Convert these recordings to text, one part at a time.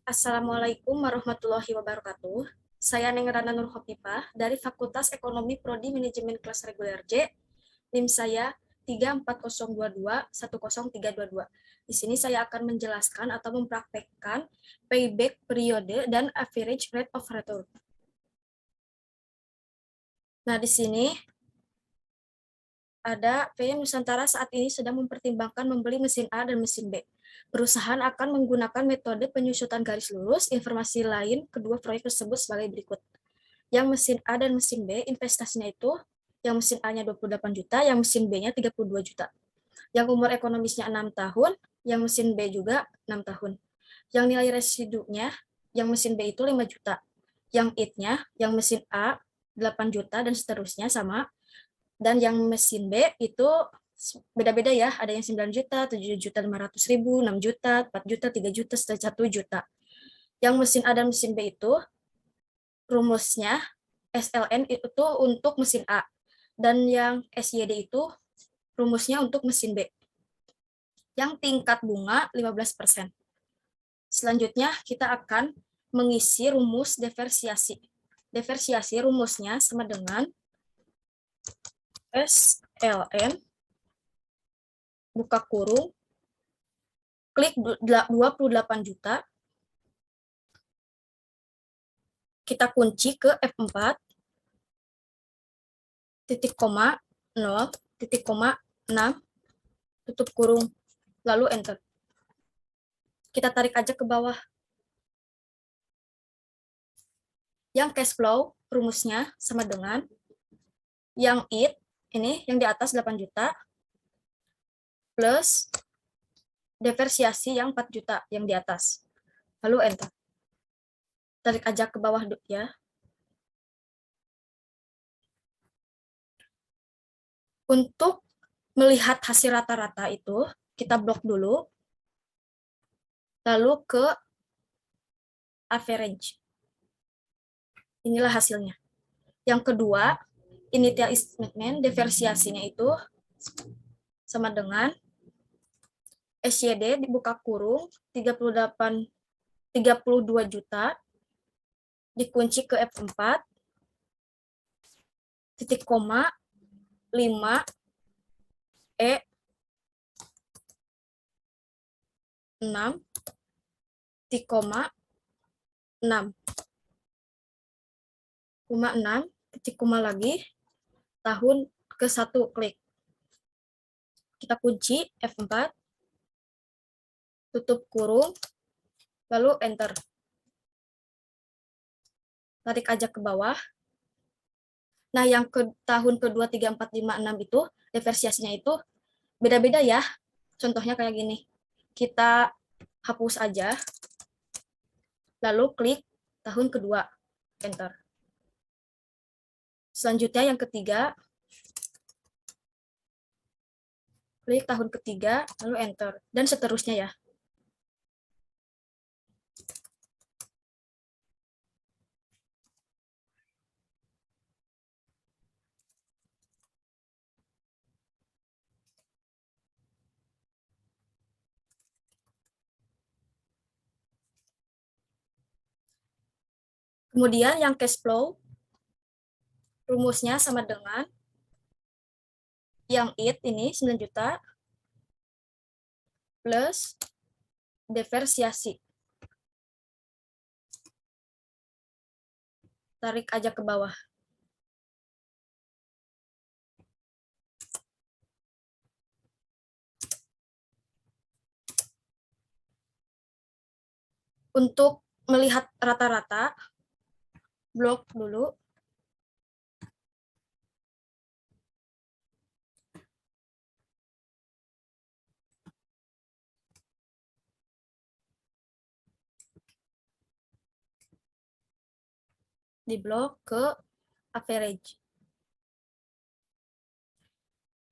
Assalamualaikum warahmatullahi wabarakatuh. Saya Nengrana Nur Khofifah dari Fakultas Ekonomi Prodi Manajemen Kelas Reguler J. NIM saya 34022-10322. Di sini saya akan menjelaskan atau mempraktekkan payback periode dan average rate of return. Nah, di sini ada PM Nusantara saat ini sedang mempertimbangkan membeli mesin A dan mesin B. Perusahaan akan menggunakan metode penyusutan garis lurus. Informasi lain kedua proyek tersebut sebagai berikut. Yang mesin A dan mesin B, investasinya itu yang mesin A-nya 28 juta, yang mesin B-nya 32 juta. Yang umur ekonomisnya 6 tahun, yang mesin B juga 6 tahun. Yang nilai residunya, yang mesin B itu 5 juta. Yang IT-nya, yang mesin A 8 juta, dan seterusnya sama. Dan yang mesin B itu beda-beda ya, ada yang 9 juta, 7 juta 500 ribu, 6 juta, 4 juta, 3 juta, 1 juta. Yang mesin A dan mesin B itu rumusnya SLN itu untuk mesin A, dan yang SYD itu rumusnya untuk mesin B. Yang tingkat bunga 15%. Selanjutnya kita akan mengisi rumus diversiasi. Diversiasi rumusnya sama dengan SLN buka kurung klik 28 juta, kita kunci ke F4 titik koma 0 titik koma 6 tutup kurung, lalu enter. Kita tarik aja ke bawah. Yang cash flow rumusnya sama dengan yang IT ini yang di atas 8 juta plus diversiasi yang 4 juta yang di atas, lalu enter. Tarik aja ke bawah ya. Untuk melihat hasil rata-rata itu kita blok dulu, lalu ke average. Inilah hasilnya. Yang kedua, initial statement diversiasinya itu sama dengan SYD dibuka kurung 32 juta dikunci ke F4 titik koma 5 E 6 titik koma 6 koma 6 titik koma lagi tahun ke 1 klik. Kita kunci F4 tutup kurung lalu enter. Tarik aja ke bawah. Nah, yang ke tahun kedua 3, 4, 5, 6 itu diversiasinya itu beda-beda ya. Contohnya kayak gini. Kita hapus aja. Lalu klik tahun kedua, enter. Selanjutnya yang ketiga, klik tahun ketiga, lalu enter. Dan seterusnya ya. Kemudian yang cash flow, rumusnya sama dengan yang IT ini 9 juta plus diversiasi. Tarik aja ke bawah. Untuk melihat rata-rata, blok dulu. Di blok ke average.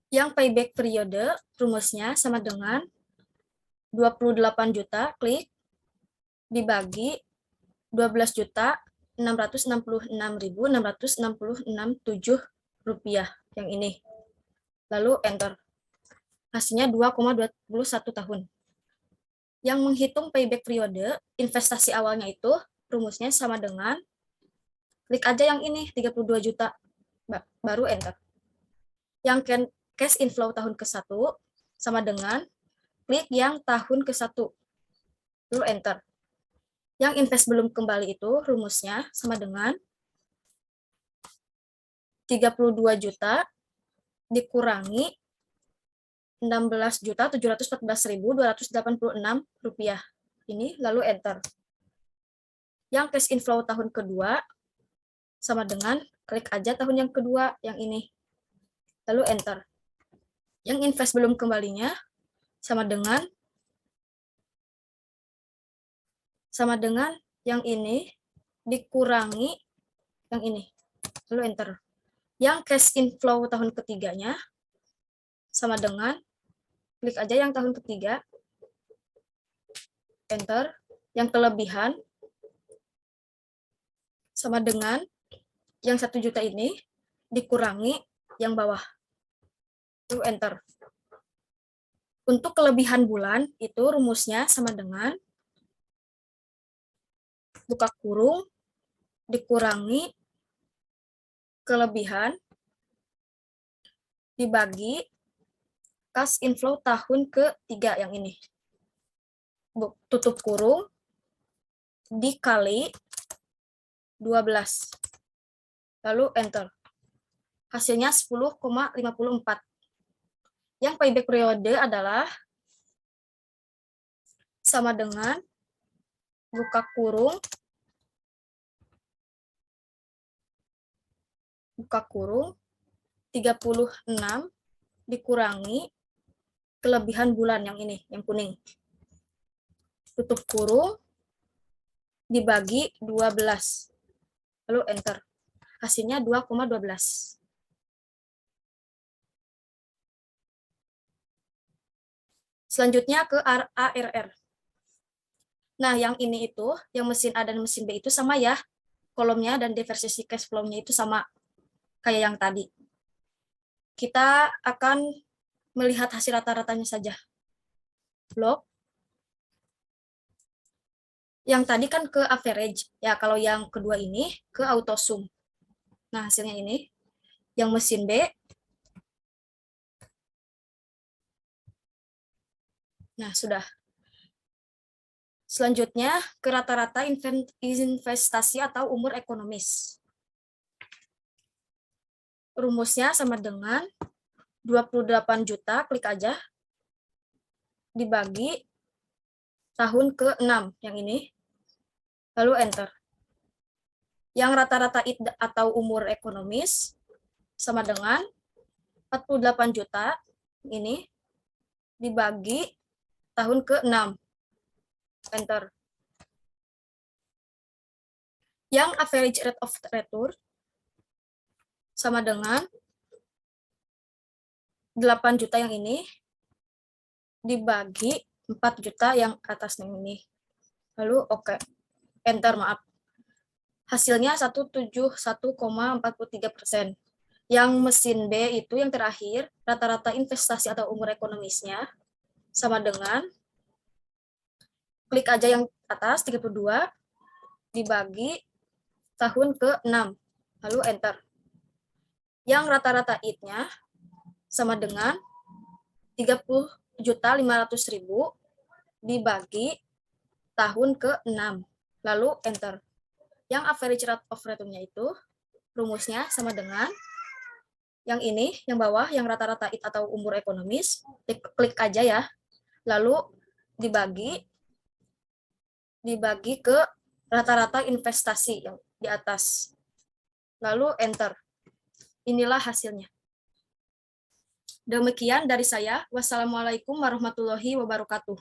Yang payback periode rumusnya sama dengan 28 juta klik dibagi 12 juta 666.666.7 rupiah yang ini. Lalu enter. Hasilnya 2,21 tahun. Yang menghitung payback periode, investasi awalnya itu rumusnya sama dengan, klik aja yang ini, 32 juta, baru enter. Yang cash inflow tahun ke-1 sama dengan, klik yang tahun ke-1, lalu enter. Yang invest belum kembali itu rumusnya sama dengan 32 juta dikurangi 16.714.286 rupiah. Ini lalu enter. Yang cash inflow tahun kedua sama dengan, klik aja tahun yang kedua yang ini, lalu enter. Yang invest belum kembalinya sama dengan yang ini dikurangi yang ini, lalu enter. Yang cash inflow tahun ketiganya sama dengan, klik aja yang tahun ketiga, enter. Yang kelebihan sama dengan yang 1 juta ini dikurangi yang bawah, lalu enter. Untuk kelebihan bulan itu rumusnya sama dengan buka kurung dikurangi kelebihan dibagi cash inflow tahun ketiga yang ini, tutup kurung dikali 12, lalu enter. Hasilnya 10,54. Yang payback periode adalah sama dengan buka kurung buka kurung 36 dikurangi kelebihan bulan yang ini, yang kuning, tutup kurung dibagi 12, lalu enter. Hasilnya 2,12. Selanjutnya ke ARR. Nah, yang ini itu, yang mesin A dan mesin B itu sama ya, kolomnya dan diversity cash flow-nya itu sama kayak yang tadi. Kita akan melihat hasil rata-ratanya saja. Blok. Yang tadi kan ke average, ya kalau yang kedua ini ke auto sum. Nah, hasilnya ini. Yang mesin B. Nah, sudah. Selanjutnya ke rata-rata investasi atau umur ekonomis. Rumusnya sama dengan 28 juta, klik aja, dibagi tahun ke-6 yang ini, lalu enter. Yang rata-rata atau umur ekonomis sama dengan 48 juta ini dibagi tahun ke-6, enter. Yang average rate of return sama dengan 8 juta yang ini dibagi 4 juta yang atasnya ini. Lalu oke. Enter, maaf. Hasilnya 171,43%. Yang mesin B itu yang terakhir, rata-rata investasi atau umur ekonomisnya sama dengan, klik aja yang atas 32 dibagi tahun ke-6, lalu enter. Yang rata-rata IT-nya sama dengan 30.500.000 dibagi tahun ke-6, lalu enter. Yang average rate of return-nya itu rumusnya sama dengan yang ini, yang bawah, yang rata-rata IT atau umur ekonomis, klik aja ya, lalu dibagi ke rata-rata investasi yang di atas, lalu enter. Inilah hasilnya. Demikian dari saya. Wassalamualaikum warahmatullahi wabarakatuh.